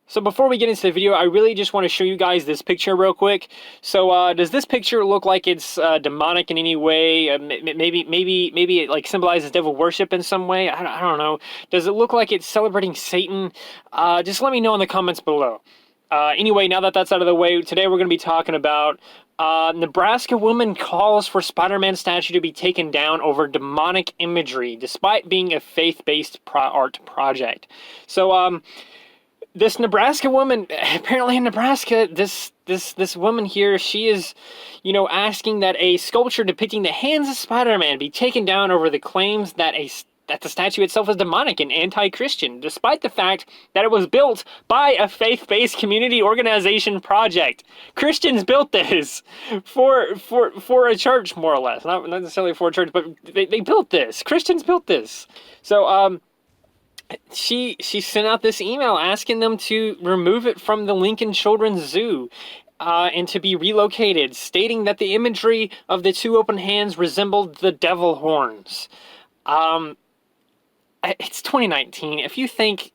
So before we get into the video, I really just want to show you guys this picture real quick. So does this picture look like it's demonic in any way? Maybe it like symbolizes devil worship in some way. I don't know. Does it look like it's celebrating Satan? Just let me know in the comments below. Anyway, now that that's out of the way, today we're going to be talking about Nebraska Woman calls for Spider-Man statue to be taken down over demonic imagery, despite being a faith-based art project. So this Nebraska woman, apparently in Nebraska, this woman here, she is, asking that a sculpture depicting the hands of Spider-Man be taken down over the claims that the statue itself is demonic and anti-Christian, despite the fact that it was built by a faith-based community organization project. Christians built this for a church, more or less. Not necessarily for a church, but they built this. Christians built this. So, she sent out this email asking them to remove it from the Lincoln Children's Zoo and to be relocated, stating that the imagery of the two open hands resembled the devil horns. It's 2019. If you think,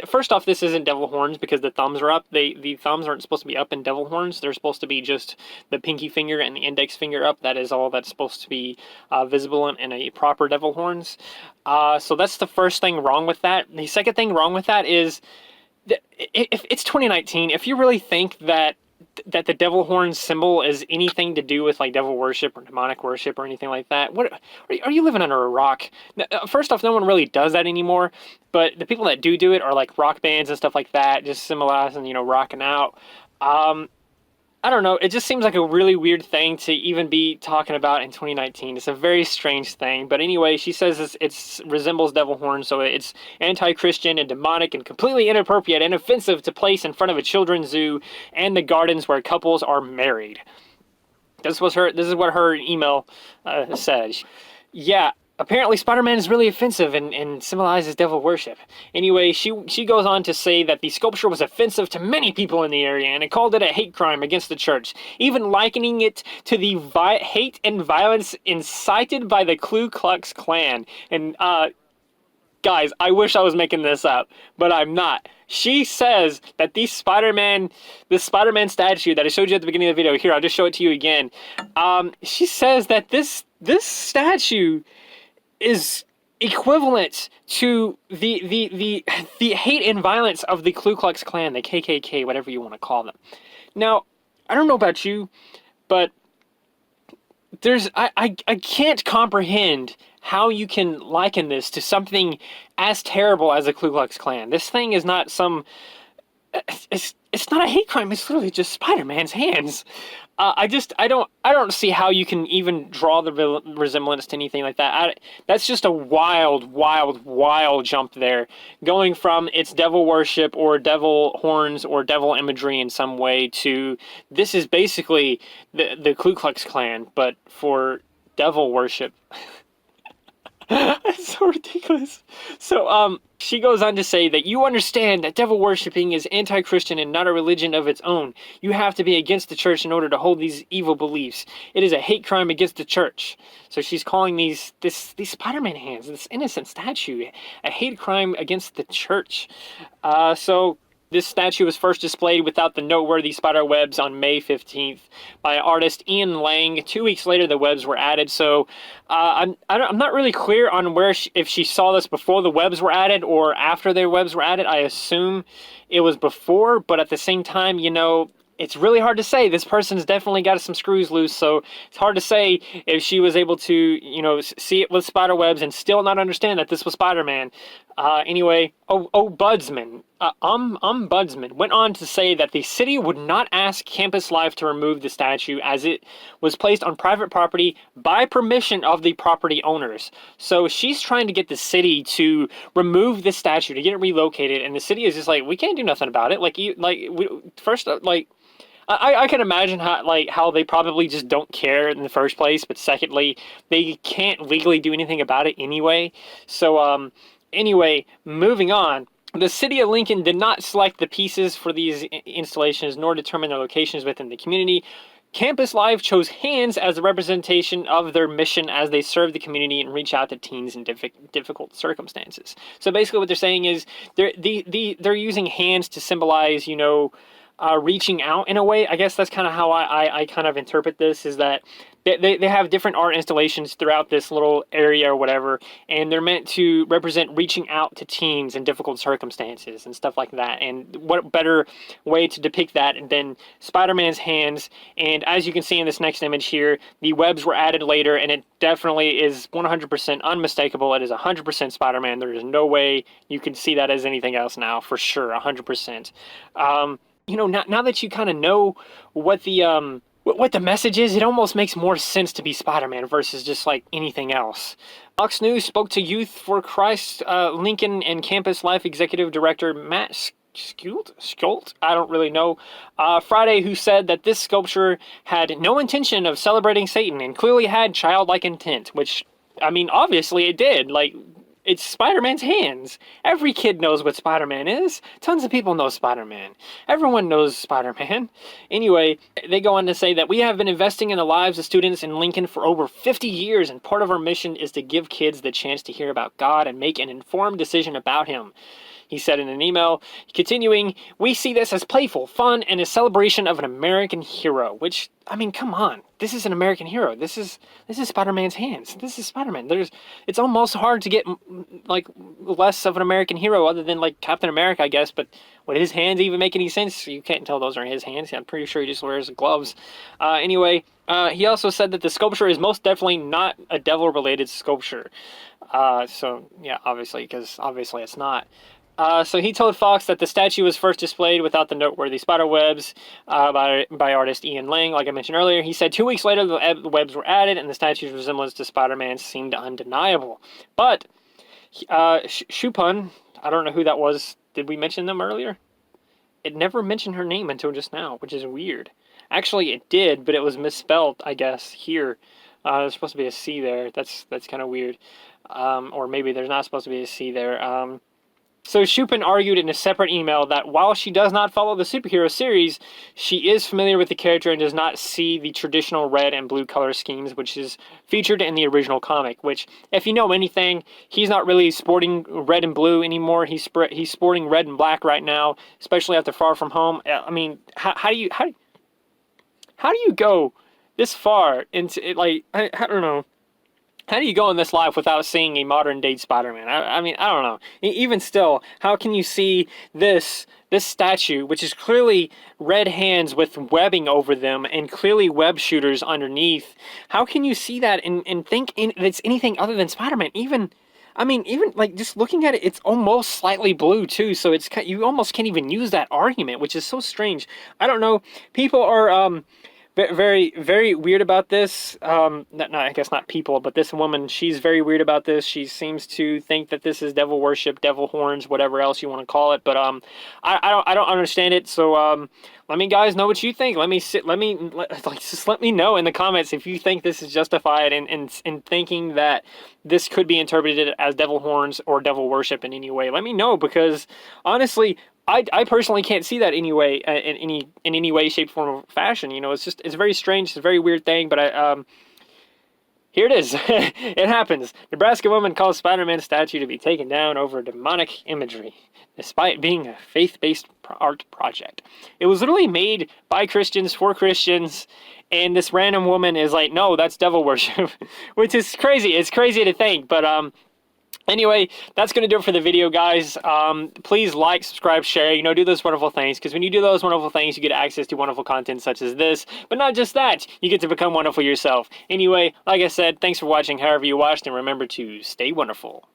first off, this isn't devil horns because the thumbs are up. The thumbs aren't supposed to be up in devil horns. They're supposed to be just the pinky finger and the index finger up. That is all that's supposed to be visible in a proper devil horns. So that's the first thing wrong with that. The second thing wrong with that is that if it's 2019, if you really think that the devil horn symbol is anything to do with like devil worship or demonic worship or anything like that, what are you living under a rock? First off, no one really does that anymore, but the people that do it are like rock bands and stuff like that, just symbolizing, rocking out. I don't know, it just seems like a really weird thing to even be talking about in 2019. It's a very strange thing, but anyway, she says it resembles devil horns, so it's anti-Christian and demonic and completely inappropriate and offensive to place in front of a children's zoo and the gardens where couples are married. This is what her email said. Yeah. Apparently, Spider-Man is really offensive and symbolizes devil worship. Anyway, she goes on to say that the sculpture was offensive to many people in the area, and it called it a hate crime against the church, even likening it to the hate and violence incited by the Ku Klux Klan. And, guys, I wish I was making this up, but I'm not. She says that this Spider-Man statue that I showed you at the beginning of the video, here, I'll just show it to you again. She says that this statue is equivalent to the hate and violence of the Ku Klux Klan, the KKK, whatever you want to call them. Now, I don't know about you, but I can't comprehend how you can liken this to something as terrible as the Ku Klux Klan. This thing is not it's not a hate crime. It's literally just Spider-Man's hands. I don't see how you can even draw the resemblance to anything like that. That's just a wild jump there, going from it's devil worship or devil horns or devil imagery in some way to this is basically the Ku Klux Klan, but for devil worship. That's so ridiculous. So, she goes on to say that you understand that devil worshipping is anti-Christian and not a religion of its own. You have to be against the church in order to hold these evil beliefs. It is a hate crime against the church. So she's calling these Spider-Man hands, this innocent statue, a hate crime against the church. So this statue was first displayed without the noteworthy spider webs on May 15th by artist Ian Lang. 2 weeks later, the webs were added. So I'm not really clear on if she saw this before the webs were added or after the webs were added. I assume it was before, but at the same time, it's really hard to say. This person's definitely got some screws loose, so it's hard to say if she was able to, see it with spider webs and still not understand that this was Spider-Man. Anyway, Budsman went on to say that the city would not ask Campus Life to remove the statue as it was placed on private property by permission of the property owners. So she's trying to get the city to remove this statue, to get it relocated, and the city is just like, we can't do nothing about it. I can imagine how they probably just don't care in the first place, but secondly, they can't legally do anything about it anyway. So, anyway, moving on. The city of Lincoln did not select the pieces for these installations nor determine their locations within the community. Campus Live chose hands as a representation of their mission as they serve the community and reach out to teens in difficult circumstances. So basically what they're saying is they're using hands to symbolize, reaching out in a way. I guess that's kind of how I kind of interpret this, is that they have different art installations throughout this little area or whatever, and they're meant to represent reaching out to teens in difficult circumstances and stuff like that. And what better way to depict that than Spider-Man's hands? And as you can see in this next image here, the webs were added later, and it definitely is 100% unmistakable. It is 100% Spider-Man. There is no way you can see that as anything else now, for sure, 100%. Now that you kind of know what the message is, it almost makes more sense to be Spider-Man versus just like anything else. Fox News spoke to Youth for Christ Lincoln and Campus Life Executive Director Matt Schult, I don't really know, Friday, who said that this sculpture had no intention of celebrating Satan and clearly had childlike intent, which, I mean, obviously it did. Like, it's Spider-Man's hands. Every kid knows what Spider-Man is. Tons of people know Spider-Man. Everyone knows Spider-Man. Anyway, they go on to say that we have been investing in the lives of students in Lincoln for over 50 years, and part of our mission is to give kids the chance to hear about God and make an informed decision about Him, he said in an email. Continuing, we see this as playful, fun, and a celebration of an American hero, which, I mean, come on. This is an American hero. This is Spider-Man's hands. This is Spider-Man. It's almost hard to get, like, less of an American hero other than, like, Captain America, I guess, but would his hands even make any sense? You can't tell those are his hands. I'm pretty sure he just wears gloves. Anyway, he also said that the sculpture is most definitely not a devil-related sculpture. So, yeah, obviously, because obviously it's not. So he told Fox that the statue was first displayed without the noteworthy spider webs by artist Ian Lang, like I mentioned earlier. He said 2 weeks later the webs were added and the statue's resemblance to Spider-Man seemed undeniable. But Shupun, I don't know who that was. Did we mention them earlier? It never mentioned her name until just now, which is weird. Actually, it did, but it was misspelled, I guess, here. There's supposed to be a C there. That's kind of weird. Or maybe there's not supposed to be a C there. So Shupin argued in a separate email that while she does not follow the superhero series, she is familiar with the character and does not see the traditional red and blue color schemes, which is featured in the original comic, which, if you know anything, he's not really sporting red and blue anymore. He's sporting red and black right now, especially after Far From Home. I mean, how do you go this far into it? Like, I don't know. How do you go in this life without seeing a modern-day Spider-Man? I mean, I don't know. Even still, how can you see this statue, which is clearly red hands with webbing over them and clearly web shooters underneath? How can you see that and think it's anything other than Spider-Man? Even like just looking at it, it's almost slightly blue too. So you almost can't even use that argument, which is so strange. I don't know. People are very, very weird about this. I guess not people, but this woman, she's very weird about this. She seems to think that this is devil worship, devil horns, whatever else you want to call it. But I don't understand it. So let me guys know what you think. Just let me know in the comments if you think this is justified in thinking that this could be interpreted as devil horns or devil worship in any way. Let me know, because honestly, I personally can't see that anyway, in any way, shape, form, or fashion. It's very strange. It's a very weird thing, but here it is. It happens. Nebraska Woman calls Spider-Man statue to be taken down over demonic imagery, despite being a faith-based art project. It was literally made by Christians for Christians, and this random woman is like, no, that's devil worship, which is crazy. It's crazy to think, but anyway, that's going to do it for the video, guys. Please like, subscribe, share, do those wonderful things, because when you do those wonderful things, you get access to wonderful content such as this. But not just that, you get to become wonderful yourself. Anyway, like I said, thanks for watching however you watched, and remember to stay wonderful.